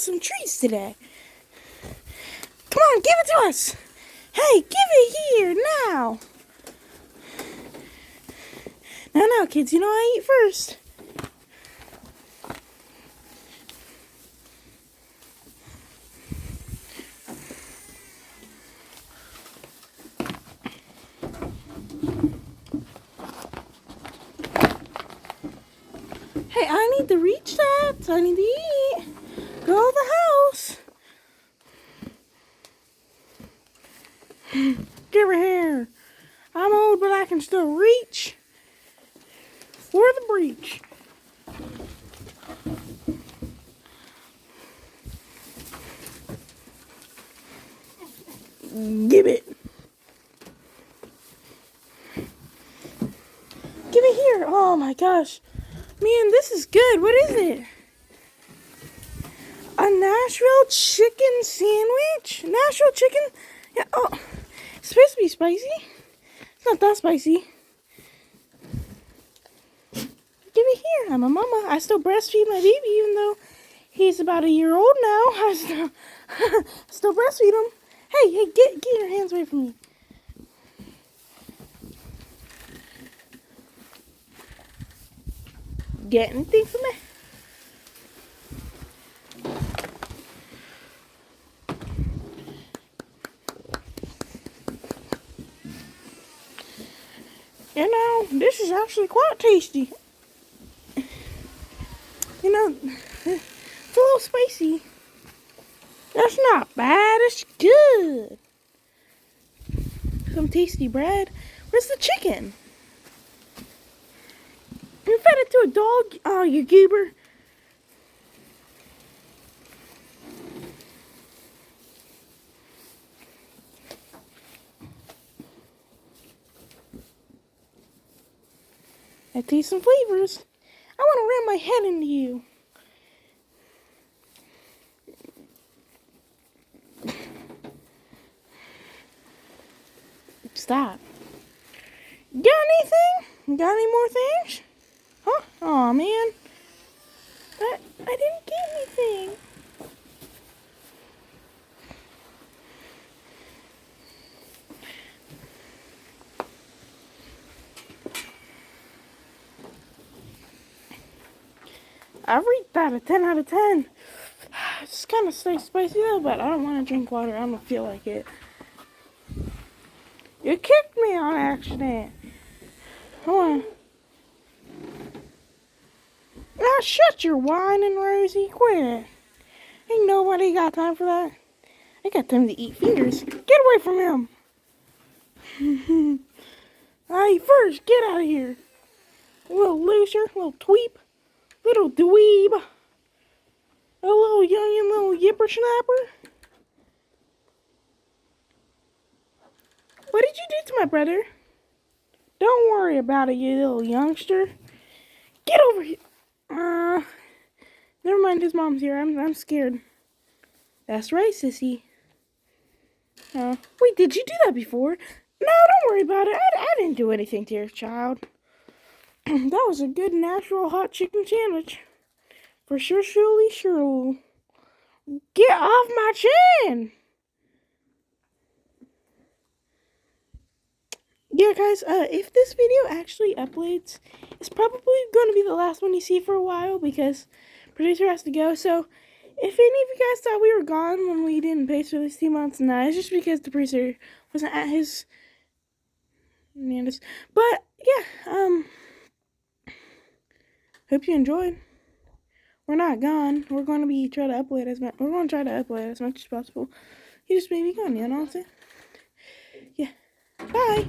some treats today. Come on, give it to us. Hey, give it here now. Now, kids, you know I eat first. Hey, I need to reach that. I need to eat. Go to the house. Give her here. I'm old, but I can still reach for the breach. Give it. Give it here. Oh my gosh. Man, this is good. What is it? A Nashville chicken sandwich? Nashville chicken? Yeah, oh, it's supposed to be spicy. It's not that spicy. Give it here. I'm a mama. I still breastfeed my baby even though he's about a year old now. I still breastfeed him. Hey, get your hands away from me. Get anything from me? You know, this is actually quite tasty. You know, it's a little spicy. That's not bad. It's good. Some tasty bread. Where's the chicken? You fed it to a dog? Oh, you goober. I taste some flavors. I want to ram my head into you. Stop. Got anything? Got any more things? Huh? Aw, man. I didn't get anything. I rate that a 10 out of 10. It's kind of spicy though, but I don't want to drink water. I don't feel like it. You kicked me on accident. Come on. Now shut your whining, Rosie. Quit it. Ain't nobody got time for that. I got time to eat fingers. Get away from him. I eat first. Get out of here. Little loser. Little tweep. Little dweeb. A little youngin', little yipper snapper. What did you do to my brother? Don't worry about it, you little youngster. Get over here. Never mind, his mom's here. I'm scared. That's right, sissy. Wait, did you do that before? No, don't worry about it. I didn't do anything to your child. That was a good natural hot chicken sandwich. For sure, sure. Get off my chin! Yeah, guys, if this video actually uploads, it's probably going to be the last one you see for a while because producer has to go. So, if any of you guys thought we were gone when we didn't post for these 2 months, nah, it's just because the producer wasn't at his Nando's. But, yeah, hope you enjoyed. We're not gone. We're going to try to upload as much as possible. You just made me gone, you know what I'm saying? Yeah. Bye.